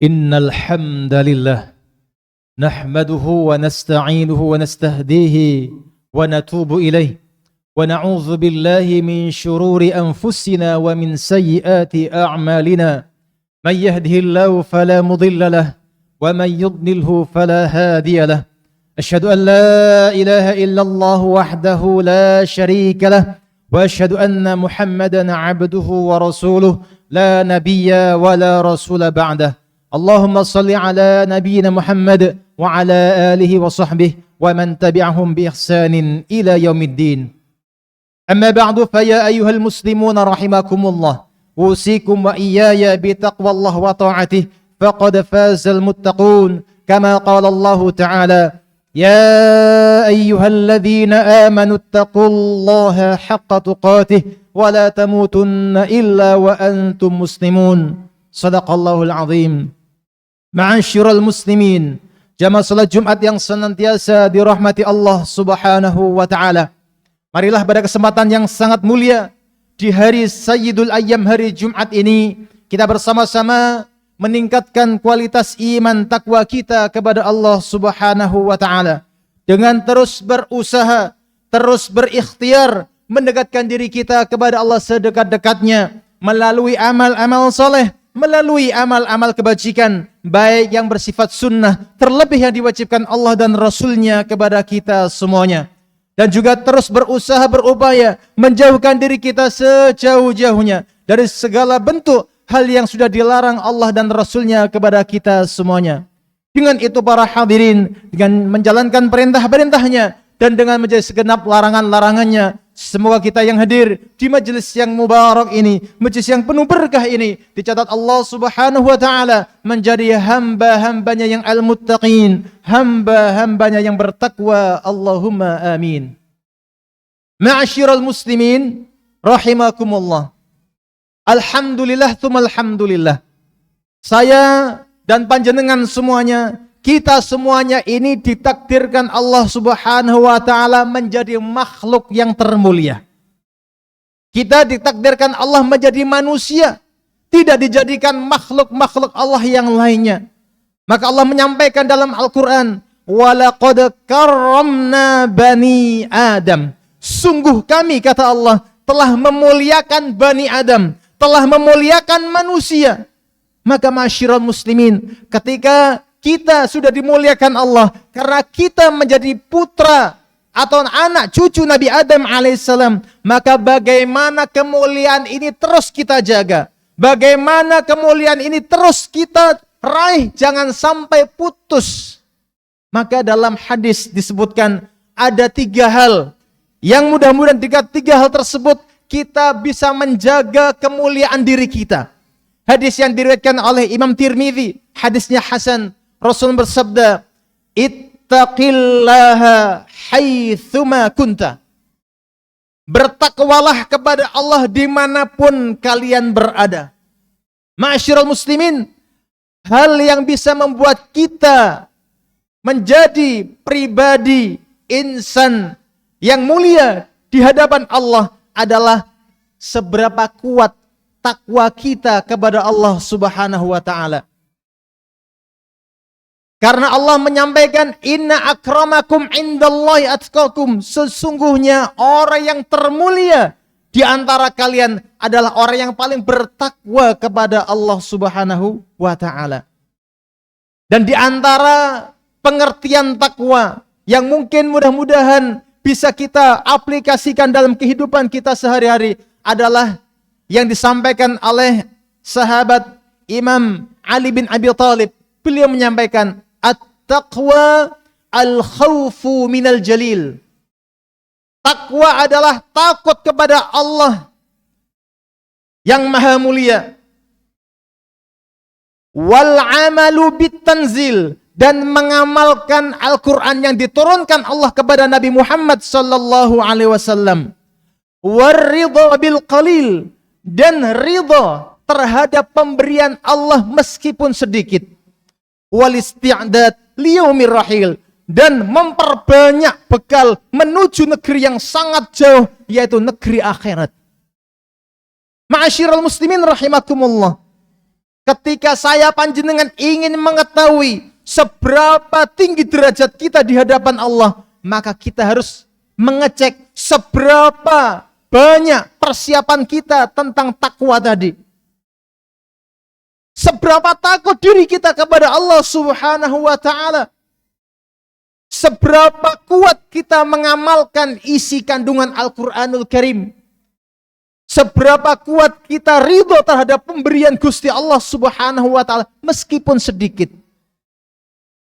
Innal hamdalillah nahmaduhu wa nasta'inuhu wa nastahdihi wa natubu ilaih wa na'udzu billahi min shururi anfusina wa min sayyiati a'malina man yahdihillahu fala mudilla lahu wa man yudlilhu fala hadiya lahu asyhadu an la ilaha illallah wahdahu la syarika lahu wa asyhadu anna Muhammadan 'abduhu wa rasuluh la nabiyya wa la rasula ba'dah. Allahumma salli ala nabiyyina Muhammad wa ala alihi wa sahbihi wa man tabi'ahum bi ihsanin ila yaumiddin. Amma ba'du fa ya ayyuhal muslimuna rahimakumullah. Usikum wa iyaya bi taqwallah wa ta'atih faqad fazal muttaqun kama qala Allah ta'ala ya ayyuhalladzina amanu taqullaha haqqa tuqatih wa la tamutunna illa wa antum muslimun. Shadaqallahul azim. Ma'asyiral muslimin, jamaah salat Jumat yang senantiasa dirahmati Allah Subhanahu wa taala. Marilah pada kesempatan yang sangat mulia di hari Sayyidul Ayyam, hari Jumat ini, kita bersama-sama meningkatkan kualitas iman takwa kita kepada Allah Subhanahu wa taala dengan terus berusaha, terus berikhtiar mendekatkan diri kita kepada Allah sedekat-dekatnya melalui amal-amal soleh, melalui amal-amal kebajikan, baik yang bersifat sunnah, terlebih yang diwajibkan Allah dan Rasulnya kepada kita semuanya. Dan juga terus berusaha, berupaya menjauhkan diri kita sejauh-jauhnya dari segala bentuk hal yang sudah dilarang Allah dan Rasulnya kepada kita semuanya. Dengan itu para hadirin, dengan menjalankan perintah-perintahnya dan dengan menjadi segenap larangan-larangannya, semoga kita yang hadir di majelis yang mubarak ini, majelis yang penuh berkah ini, dicatat Allah Subhanahu wa taala menjadi hamba-hambanya yang al-muttaqin, hamba-hambanya yang bertakwa. Allahumma amin. Ma'asyiral muslimin rahimakumullah. Alhamdulillah tsumma alhamdulillah. Saya dan panjenengan semuanya, kita semuanya ini ditakdirkan Allah Subhanahu wa taala menjadi makhluk yang termulia. Kita ditakdirkan Allah menjadi manusia, tidak dijadikan makhluk-makhluk Allah yang lainnya. Maka Allah menyampaikan dalam Al-Qur'an, "Wa laqad karramna bani Adam." Sungguh kami, kata Allah, telah memuliakan Bani Adam, telah memuliakan manusia. Maka ma'asyiral muslimin, ketika kita sudah dimuliakan Allah karena kita menjadi putra atau anak cucu Nabi Adam alaihissalam, maka bagaimana kemuliaan ini terus kita jaga, bagaimana kemuliaan ini terus kita raih, jangan sampai putus. Maka dalam hadis disebutkan ada 3 hal yang mudah-mudahan tiga hal tersebut kita bisa menjaga kemuliaan diri kita. Hadis yang diriwayatkan oleh Imam Tirmidzi, hadisnya hasan. Rasul bersabda, "Ittaqillaha haitsuma kunta." Bertakwalah kepada Allah dimanapun kalian berada. Ma'asyiral muslimin, hal yang bisa membuat kita menjadi pribadi insan yang mulia di hadapan Allah adalah seberapa kuat takwa kita kepada Allah Subhanahu wa taala. Karena Allah menyampaikan, "Inna akramakum indallahi atqakum." Sesungguhnya orang yang termulia di antara kalian adalah orang yang paling bertakwa kepada Allah Subhanahu wa taala. Dan di antara pengertian takwa yang mungkin mudah-mudahan bisa kita aplikasikan dalam kehidupan kita sehari-hari adalah yang disampaikan oleh sahabat Imam Ali bin Abi Thalib. Beliau menyampaikan, "At-taqwa al-khawfu minal jalil." Takwa adalah takut kepada Allah yang maha mulia. Wal amalu bit-tanzil, dan mengamalkan Al-Quran yang diturunkan Allah kepada Nabi Muhammad sallallahu alaihi wasallam. War-ridha bil qalil, dan ridha terhadap pemberian Allah meskipun sedikit. Wal isti'dad liyaumir rahil, dan memperbanyak bekal menuju negeri yang sangat jauh, yaitu negeri akhirat. Ma'asyiral muslimin rahimakumullah. Ketika saya panjenengan ingin mengetahui seberapa tinggi derajat kita di hadapan Allah, maka kita harus mengecek seberapa banyak persiapan kita tentang takwa tadi. Seberapa takut diri kita kepada Allah Subhanahu wa ta'ala. Seberapa kuat kita mengamalkan isi kandungan Al-Quranul Karim. Seberapa kuat kita ridho terhadap pemberian Gusti Allah Subhanahu wa ta'ala meskipun sedikit.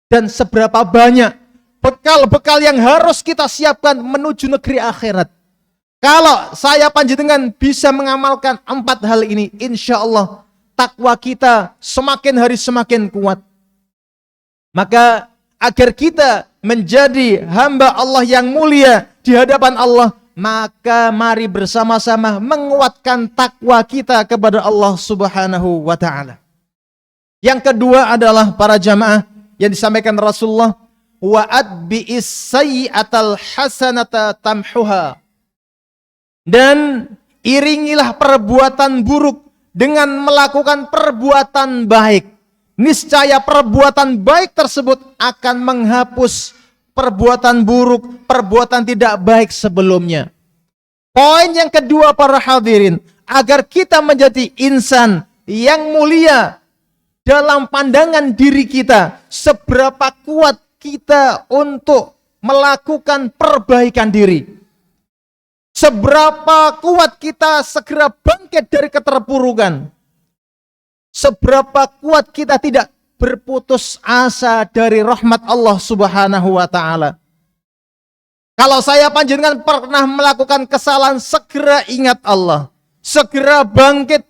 Dan seberapa banyak bekal-bekal yang harus kita siapkan menuju negeri akhirat. Kalau saya panjenengan bisa mengamalkan 4 hal ini, insya Allah takwa kita semakin hari semakin kuat. Maka agar kita menjadi hamba Allah yang mulia di hadapan Allah, maka mari bersama-sama menguatkan takwa kita kepada Allah Subhanahu wa ta'ala. Yang kedua adalah para jamaah yang disampaikan Rasulullah, wa atbi'is sayyi'atal hasanata tamhuha. Dan iringilah perbuatan buruk dengan melakukan perbuatan baik. Niscaya perbuatan baik tersebut akan menghapus perbuatan buruk, perbuatan tidak baik sebelumnya. Poin yang kedua para hadirin, agar kita menjadi insan yang mulia dalam pandangan diri kita, seberapa kuat kita untuk melakukan perbaikan diri. Seberapa kuat kita segera bangkit dari keterpurukan. Seberapa kuat kita tidak berputus asa dari rahmat Allah Subhanahu wa ta'ala. Kalau saya panjenengan pernah melakukan kesalahan, segera ingat Allah. Segera bangkit,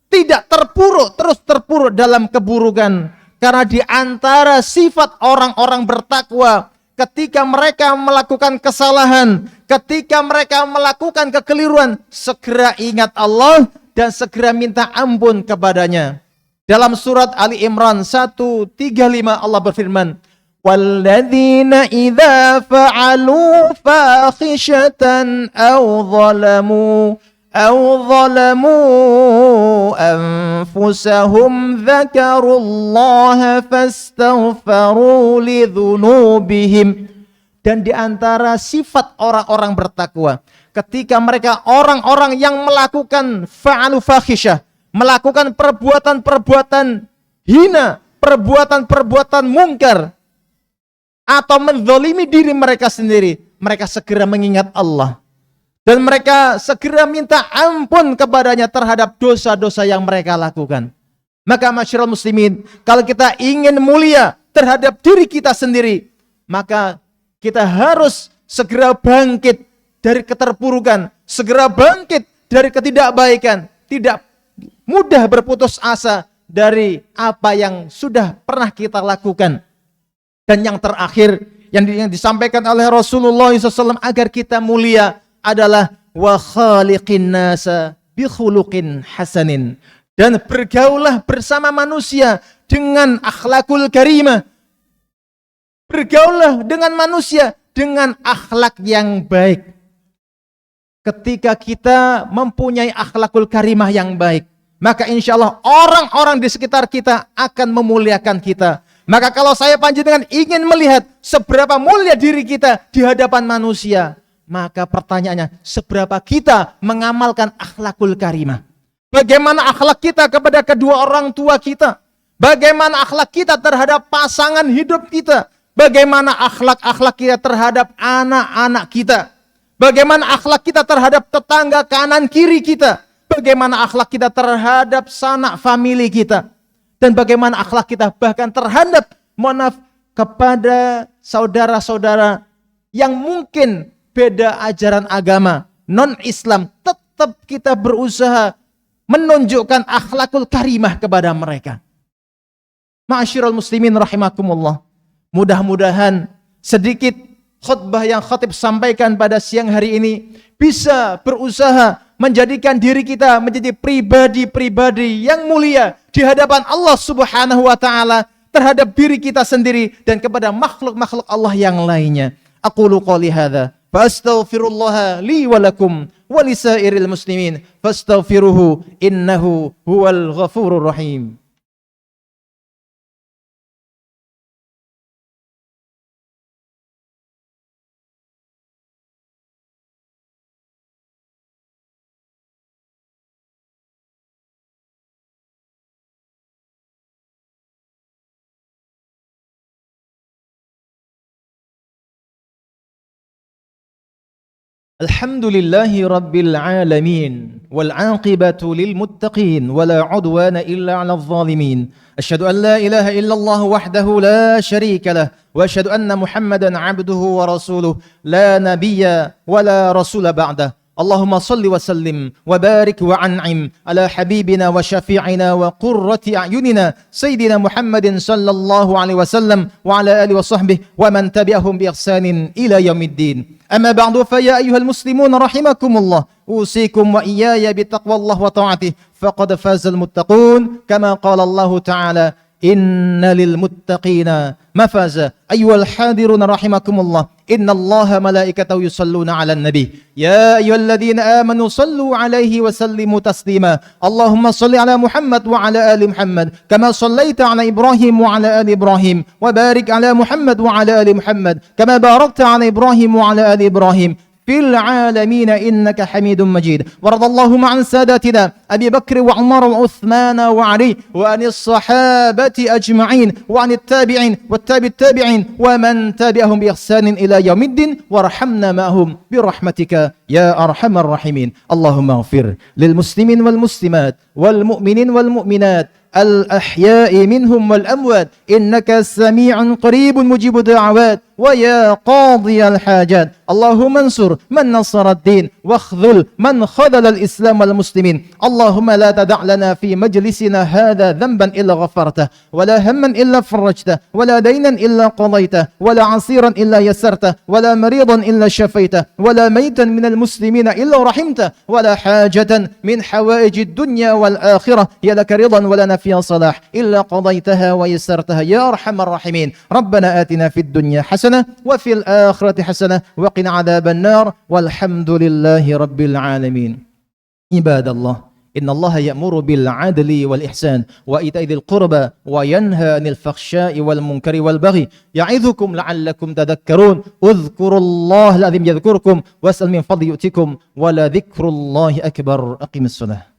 tidak terpuruk, terus terpuruk dalam keburukan. Karena di antara sifat orang-orang bertakwa, ketika mereka melakukan kesalahan, ketika mereka melakukan kekeliruan, segera ingat Allah dan segera minta ampun kepadanya. Dalam surat Ali Imran 135 Allah berfirman, "Walladzina idza fa'alu fakhishatan aw zalamu anfusahum dzakarullaha fastaghfaru lidzunubihim." Dan di antara sifat orang-orang bertakwa, ketika mereka orang-orang yang melakukan fa'alu fakhisyah, melakukan perbuatan-perbuatan hina, perbuatan-perbuatan mungkar, atau menzalimi diri mereka sendiri, mereka segera mengingat Allah. Dan mereka segera minta ampun kepadanya terhadap dosa-dosa yang mereka lakukan. Maka masyarakat muslimin, kalau kita ingin mulia terhadap diri kita sendiri, maka kita harus segera bangkit dari keterpurukan, segera bangkit dari ketidakbaikan, tidak mudah berputus asa dari apa yang sudah pernah kita lakukan. Dan yang terakhir yang disampaikan oleh Rasulullah SAW agar kita mulia adalah wa khaliqin nasa bi khuluqin hasanin. Dan bergaulah bersama manusia dengan akhlakul karimah. Bergaulah dengan manusia dengan akhlak yang baik. Ketika kita mempunyai akhlakul karimah yang baik, maka insya Allah orang-orang di sekitar kita akan memuliakan kita. Maka kalau saya panjenengan ingin melihat seberapa mulia diri kita di hadapan manusia, maka pertanyaannya, seberapa kita mengamalkan akhlakul karimah? Bagaimana akhlak kita kepada kedua orang tua kita? Bagaimana akhlak kita terhadap pasangan hidup kita? Bagaimana akhlak-akhlak kita terhadap anak-anak kita? Bagaimana akhlak kita terhadap tetangga kanan kiri kita? Bagaimana akhlak kita terhadap sanak famili kita? Dan bagaimana akhlak kita bahkan terhadap kepada saudara-saudara yang mungkin beda ajaran agama, non-Islam, tetap kita berusaha menunjukkan akhlakul karimah kepada mereka. Ma'asyiral muslimin rahimakumullah. Mudah-mudahan sedikit khutbah yang khatib sampaikan pada siang hari ini bisa berusaha menjadikan diri kita menjadi pribadi-pribadi yang mulia di hadapan Allah Subhanahu wa ta'ala, terhadap diri kita sendiri dan kepada makhluk-makhluk Allah yang lainnya. Aqulu qouli hadza fa astaghfirullah li wa lakum wa lisairil muslimin fastaghfiruhu innahu huwal ghafurur rahim. Alhamdulillahi Rabbil Alamin wal aqibatu lil muttaqin wala udwana illa 'alal zalimin. Asyhadu an la ilaha illallah wahdahu la syarika lah wa asyhadu anna Muhammadan 'abduhu wa rasuluh la nabiyya wala rasula ba'dah. Allahumma salli wa sallim wa barik wa an'im ala habibina wa syafi'ina wa qurrati a'yunina Sayyidina Muhammadin sallallahu alaihi wasallam wa ala alihi wa sahbihi wa man tabi'ahum bi ihsanin ila yaumiddin. Amma ba'du fa ya ayyuhal muslimun rahimakumullah usikum wa iyaya bi taqwallah wa ta'atih faqad fazal muttaqun kama qala Allah ta'ala inna lil muttaqina mafaza. Ayyuhal hadirun rahimakumullah innallaha malaikatahu yusalluna 'alan nabi ya ayyuhalladzina amanu sallu 'alaihi wa sallimu taslima. Allahumma shalli 'ala Muhammad wa 'ala ali Muhammad kama shallaita 'ala Ibrahim wa 'ala ali Ibrahim wa barik 'ala Muhammad wa 'ala ali Muhammad kama barakta 'ala Ibrahim wa 'ala ali Ibrahim fil alamin innaka Hamidum Majid. Wa radallahu ma'an sadatina Abi Bakr wa Umar wa Uthman wa Ali wa anis sahabati ajma'in wa anit tabi'in wat tabi'in wa man tabi'ahum bi ihsanin ila yaumiddin warhamna ma'hum bi rahmatika ya arhamar rahimin. Allahumma ighfir lil muslimin wal muslimat wal mu'minin wal mu'minat الأحياء منهم والأموات إنك سميع قريب مجيب الدعوات ويا قاضي الحاجات. اللهم انصر من نصر الدين واخذل من خذل الإسلام والمسلمين. اللهم لا تدع لنا في مجلسنا هذا ذنبا إلا غفرته ولا هما إلا فرجته ولا دينا إلا قضيته ولا عسيرا إلا يسرته ولا مريضا إلا شفيته ولا ميتا من المسلمين إلا رحمته ولا حاجة من حوائج الدنيا والآخرة يا لك رضا ولنا فيها صلاح إلا قضيتها ويسرتها يا أرحم الراحمين. ربنا آتنا في الدنيا حسنة وفي الآخرة حسنة وقنا عذاب النار والحمد لله رب العالمين. عباد الله إن الله يأمر بالعدل والإحسان وإيتاء ذي القربى وينهى عن الفحشاء والمنكر والبغي يعظكم لعلكم تذكرون. اذكروا الله العظيم يذكركم واسأل من فضل يؤتكم ولذكر الله أكبر. أقم الصلاة.